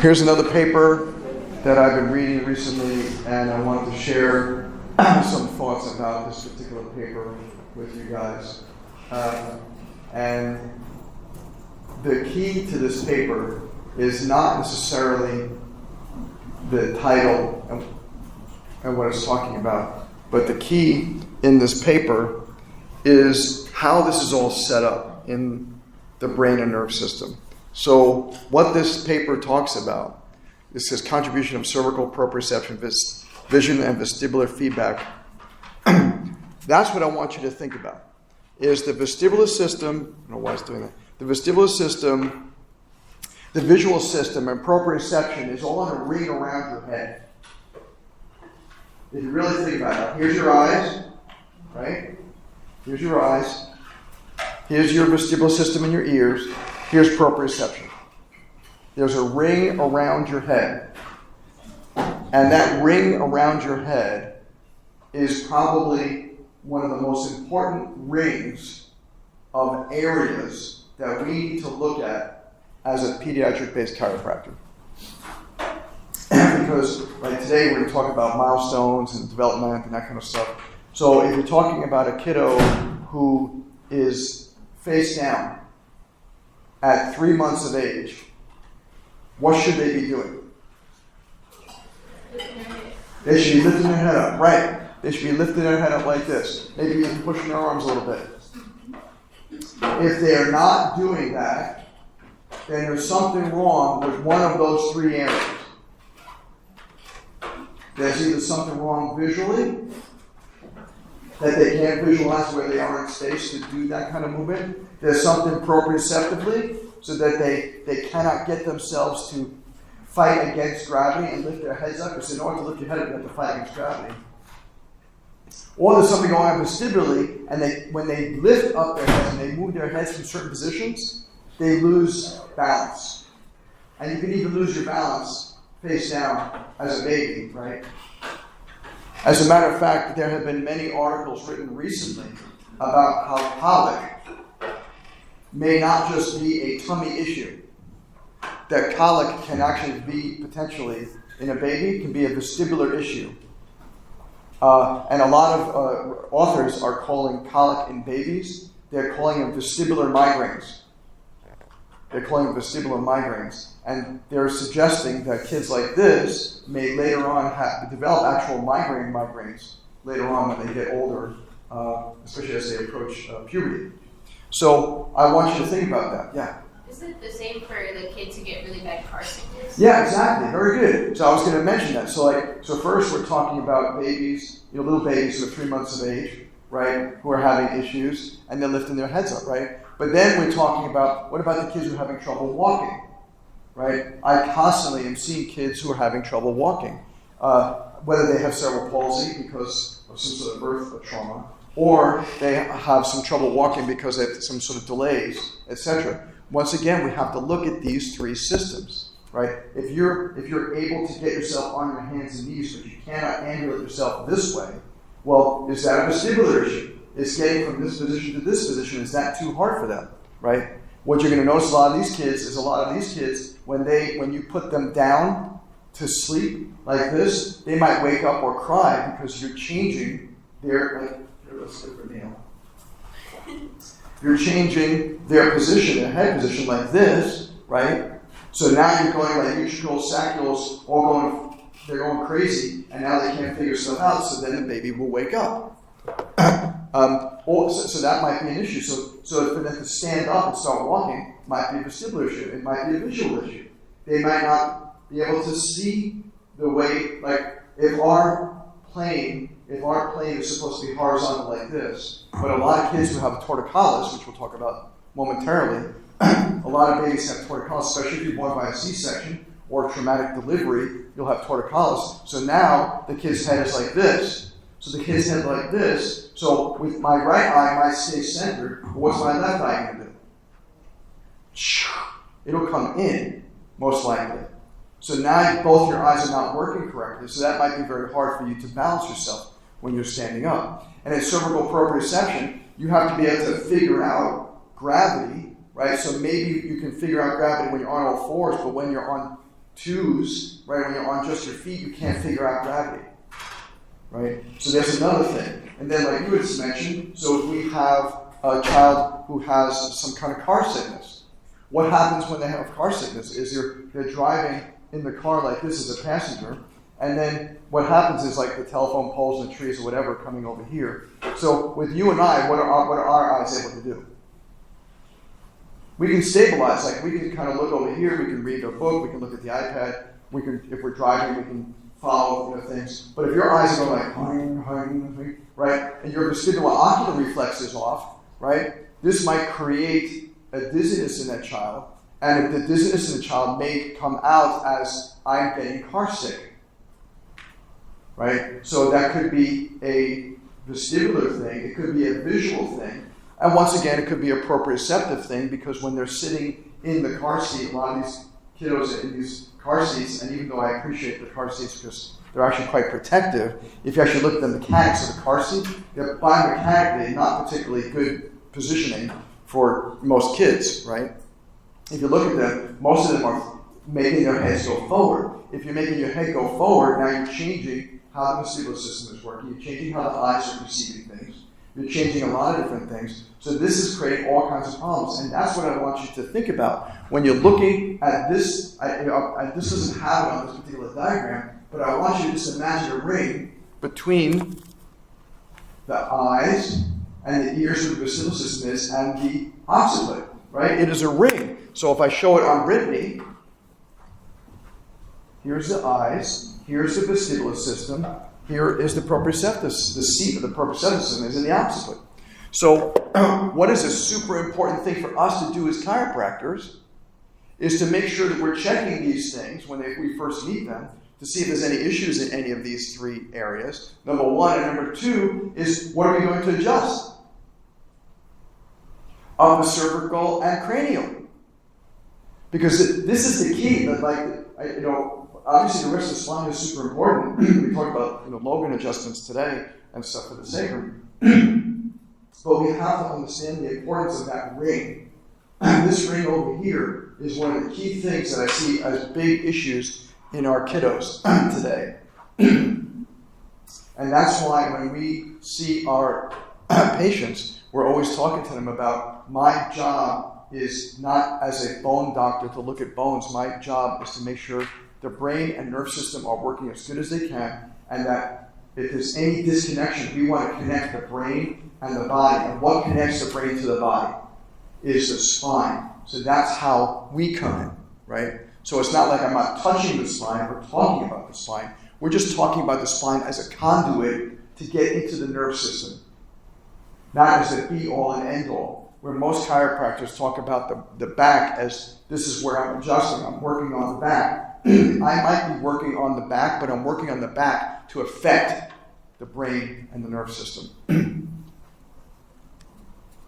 Here's another paper that I've been reading recently, and I wanted to share some thoughts about this particular paper with you guys. And the key to this paper is not necessarily the title and what it's talking about, but the key in this paper is how this is all set up in the brain and nerve system. So what this paper talks about, this says contribution of cervical proprioception, vision, and vestibular feedback. That's what I want you to think about, is the vestibular system, I don't know why it's doing that, the vestibular system, the visual system, and proprioception is all in a ring around your head. If you really think about it, here's your eyes, right? Here's your eyes. Here's your vestibular system in your ears. Here's proprioception. There's a ring around your head. And that ring around your head is probably one of the most important rings of areas that we need to look at as a pediatric-based chiropractor. Because like today we're going to talk about milestones and development and that kind of stuff. So if you're talking about a kiddo who is face down at 3 months of age, what should they be doing? They should be lifting their head up, right? They should be lifting their head up like this. Maybe even pushing their arms a little bit. If they're not doing that, then there's something wrong with one of those three areas. There's either something wrong visually, that they can't visualize where they are in space to do that kind of movement. There's something proprioceptively, so that they cannot get themselves to fight against gravity and lift their heads up, because in order to lift your head up, you have to fight against gravity. Or there's something going on vestibulally, and when they lift up their heads and they move their heads from certain positions, they lose balance. And you can even lose your balance face down as a baby, right? As a matter of fact, there have been many articles written recently about how colic may not just be a tummy issue. That colic can actually be potentially, in a baby, can be a vestibular issue. And a lot of authors are calling colic in babies, they're calling them vestibular migraines. They're calling them vestibular migraines. And they're suggesting that kids like this may later on develop actual migraines later on when they get older, especially as they approach puberty. So I want you to think about that. Yeah? Is it the same for the kids who get really bad car sickness? Yeah, exactly. Very good. So I was going to mention that. So first we're talking about babies, little babies who are 3 months of age, right, who are having issues, and they're lifting their heads up, right? But then we're talking about, what about the kids who are having trouble walking, right? I constantly am seeing kids who are having trouble walking, whether they have cerebral palsy because of some sort of birth trauma, or they have some trouble walking because they have some sort of delays, etc. Once again, we have to look at these three systems, right? If you're able to get yourself on your hands and knees, but you cannot ambulate yourself this way, well, is that a vestibular issue? Is getting from this position to this position, is that too hard for them, right? What you're going to notice a lot of these kids, when you put them down to sleep like this, they might wake up or cry because you're changing their, you're changing their position, their head position like this, right? So now you're going like neutrals, saccules, they're going crazy, and now they can't figure stuff out, so then the baby will wake up. So that might be an issue. So for them to stand up and start walking might be a vestibular issue. It might be a visual issue. They might not be able to see the way, like if our plane is supposed to be horizontal like this, but a lot of kids who have torticollis, which we'll talk about momentarily, a lot of babies have torticollis, especially if you're born by a C-section or traumatic delivery, you'll have torticollis. So now the kid's head is like this. So the kid's head like this. So with my right eye might stay centered, but what's my left eye going to do? It'll come in, most likely. So now both your eyes are not working correctly, so that might be very hard for you to balance yourself when you're standing up. And in cervical proprioception, you have to be able to figure out gravity, right? So maybe you can figure out gravity when you're on all fours, but when you're on twos, right, when you're on just your feet, you can't figure out gravity, right? So there's another thing. And then, like you had mentioned, so if we have a child who has some kind of car sickness, what happens when they have car sickness is they're driving in the car like this as a passenger, and then what happens is like the telephone poles and trees or whatever coming over here. So with you and I, what are our eyes able to do? We can stabilize, like we can kind of look over here, we can read a book, we can look at the iPad, we can, if we're driving, we can follow things. But if your eyes are going like, right, and your vestibular ocular reflex is off, right, this might create a dizziness in that child, and if the dizziness in the child may come out as I'm getting car sick, right? So that could be a vestibular thing, it could be a visual thing, and once again, it could be a proprioceptive thing, because when they're sitting in the car seat, a lot of these kiddos in these car seats, and even though I appreciate the car seats because they're actually quite protective, if you actually look at the mechanics of the car seat, they're biomechanically not particularly good positioning for most kids, right? If you look at them, most of them are making their heads go forward. If you're making your head go forward, now you're changing how the vestibular system is working. You're changing how the eyes are perceiving things. You're changing a lot of different things. So this is creating all kinds of problems. And that's what I want you to think about. When you're looking at this, this doesn't have it on this particular diagram, but I want you to just imagine a ring between the eyes and the ears where the vestibular system is and the occiput, right? It is a ring. So if I show it on Brittany, here's the eyes, here's the vestibular system, here is the proprioceptive, the seat of the proprioceptive system is in the occiput. So what is a super important thing for us to do as chiropractors is to make sure that we're checking these things when we first meet them to see if there's any issues in any of these three areas. Number one. And number two is, what are we going to adjust? Of the cervical and cranial. Because this is the key. That, obviously the rest of the spine is super important. We talked about Logan adjustments today and stuff for the sacrum. But we have to understand the importance of that ring. This ring over here is one of the key things that I see as big issues in our kiddos today. And that's why when we see our patients, we're always talking to them about, my job is not as a bone doctor to look at bones. My job is to make sure the brain and nerve system are working as good as they can, and that if there's any disconnection, we want to connect the brain and the body. And what connects the brain to the body is the spine. So that's how we come in, right? So it's not like I'm not touching the spine, we're talking about the spine. We're just talking about the spine as a conduit to get into the nerve system, not as a be-all and end-all, where most chiropractors talk about the back as, this is where I'm adjusting, I'm working on the back. I might be working on the back, but I'm working on the back to affect the brain and the nerve system.